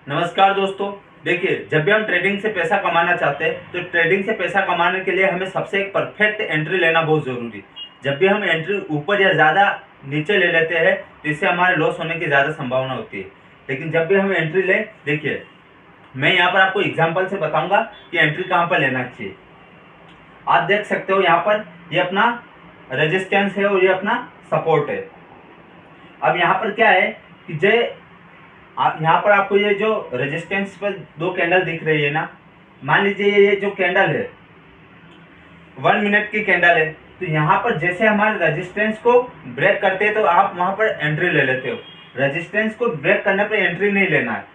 नमस्कार दोस्तों। देखिए, जब भी हम ट्रेडिंग से पैसा कमाना चाहते हैं तो ट्रेडिंग से पैसा कमाने के लिए हमें सबसे एक परफेक्ट एंट्री लेना बहुत ज़रूरी है। जब भी हम एंट्री ऊपर या ज़्यादा नीचे ले लेते हैं तो इससे हमारे लॉस होने की ज़्यादा संभावना होती है। लेकिन जब भी हम एंट्री लें, देखिए मैं यहाँ पर आपको एग्जाम्पल से बताऊँगा कि एंट्री कहाँ पर लेना चाहिए। आप देख सकते हो यहाँ पर ये अपना रेजिस्टेंस है और ये अपना सपोर्ट है। अब यहाँ पर क्या है कि आप यहाँ पर आपको ये जो रेजिस्टेंस पर दो कैंडल दिख रही है ना, मान लीजिए ये जो कैंडल है 1 मिनट की कैंडल है, तो यहाँ पर जैसे हमारे रेजिस्टेंस को ब्रेक करते हैं तो आप वहाँ पर एंट्री ले लेते हो। रेजिस्टेंस को ब्रेक करने पर एंट्री नहीं लेना है।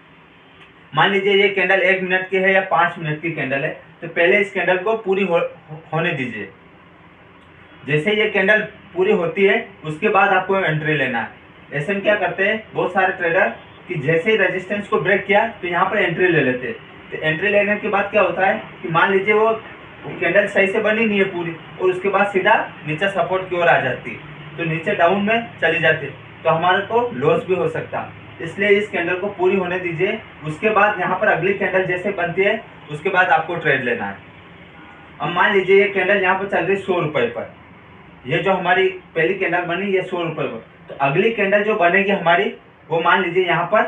मान लीजिए ये कैंडल 1 मिनट की है या 5 मिनट की कैंडल है, तो पहले इस कैंडल को पूरी होने दीजिए। जैसे ये कैंडल पूरी होती है उसके बाद आपको एंट्री लेना है। ऐसे में क्या करते हैं बहुत सारे ट्रेडर कि जैसे ही रेजिस्टेंस को ब्रेक किया तो यहाँ पर एंट्री ले लेते हैं। तो एंट्री लेने के बाद क्या होता है कि मान लीजिए वो कैंडल सही से बनी नहीं है पूरी और उसके बाद सीधा नीचे सपोर्ट की ओर आ जाती है, तो नीचे डाउन में चली जाती है, तो हमारे को लॉस भी हो सकता है। इसलिए इस कैंडल को पूरी होने दीजिए। उसके बाद यहाँ पर अगली कैंडल जैसे बनती है उसके बाद आपको ट्रेड लेना है। अब मान लीजिए ये कैंडल यहाँ पर चल रही 100 रुपये पर, ये जो हमारी पहली कैंडल बनी ये 100 रुपये पर, तो अगली कैंडल जो बनेगी हमारी वो मान लीजिए यहाँ पर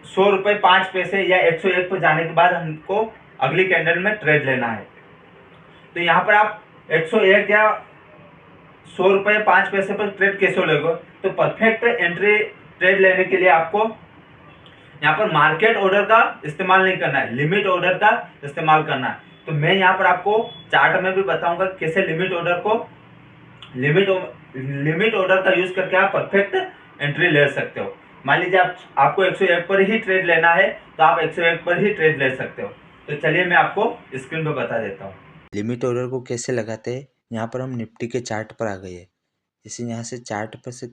100 रुपये 5 पैसे या 101 पर जाने के बाद हमको अगली कैंडल में ट्रेड लेना है। तो यहाँ पर आप 101 या 100 रुपये 5 पैसे पर ट्रेड कैसे लोगे, तो परफेक्ट एंट्री ट्रेड लेने के लिए आपको यहाँ पर मार्केट ऑर्डर का इस्तेमाल नहीं करना है, लिमिट ऑर्डर का इस्तेमाल करना है। तो मैं यहाँ पर आपको चार्ट में भी बताऊंगा कैसे लिमिट ऑर्डर का यूज करके आप परफेक्ट एंट्री ले सकते हो। मान लीजिए आपको 101 पर ही ट्रेड लेना है तो आप 101 पर ही ट्रेड ले सकते हो। तो चलिए मैं आपको स्क्रीन पर बता देता हूँ लिमिट ऑर्डर को कैसे लगाते हैं। यहाँ पर हम निफ्टी के चार्ट पर आ गए हैं। जैसे यहाँ से चार्ट पर से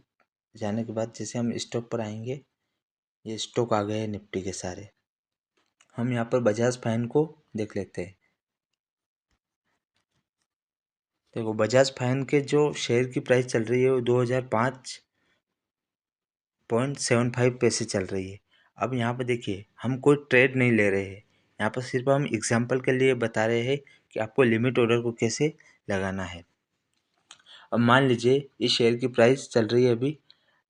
जाने के बाद जैसे हम स्टॉक पर आएंगे, ये स्टॉक आ गए हैं निफ्टी के सारे। हम यहाँ पर बजाज फाइन को देख लेते हैं। देखो बजाज फाइन के जो शेयर की प्राइस चल रही है वो 2005.75 पैसे चल रही है। अब यहाँ पर देखिए हम कोई ट्रेड नहीं ले रहे हैं, यहाँ पर सिर्फ हम एग्जांपल के लिए बता रहे हैं कि आपको लिमिट ऑर्डर को कैसे लगाना है। अब मान लीजिए इस शेयर की प्राइस चल रही है अभी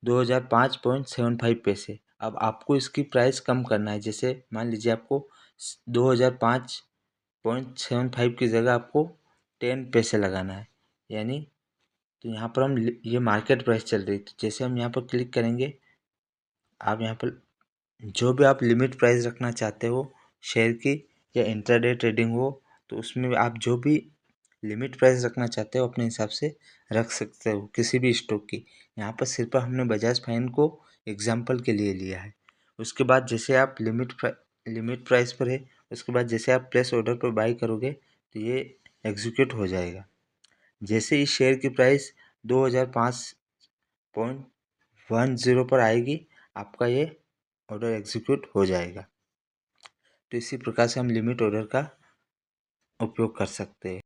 2005.75 पैसे। अब आपको इसकी प्राइस कम करना है। जैसे मान लीजिए आपको 2005.75 की जगह आपको 10 पैसे लगाना है, यानी तो यहाँ पर हम ये मार्केट प्राइस चल रही है, तो जैसे हम यहाँ पर क्लिक करेंगे, आप यहाँ पर जो भी आप लिमिट प्राइस रखना चाहते हो शेयर की या इंट्राडे ट्रेडिंग हो, तो उसमें आप जो भी लिमिट प्राइस रखना चाहते हो अपने हिसाब से रख सकते हो किसी भी स्टॉक की। यहाँ पर सिर्फ हमने बजाज फाइन को एग्जाम्पल के लिए लिया है। उसके बाद जैसे आप लिमिट प्राइस पर है, उसके बाद जैसे आप प्लेस ऑर्डर पर बाई करोगे तो ये एग्जीक्यूट हो जाएगा। जैसे इस शेयर की प्राइस 2005.10 पर आएगी आपका ये ऑर्डर एग्जीक्यूट हो जाएगा। तो इसी प्रकार से हम लिमिट ऑर्डर का उपयोग कर सकते हैं।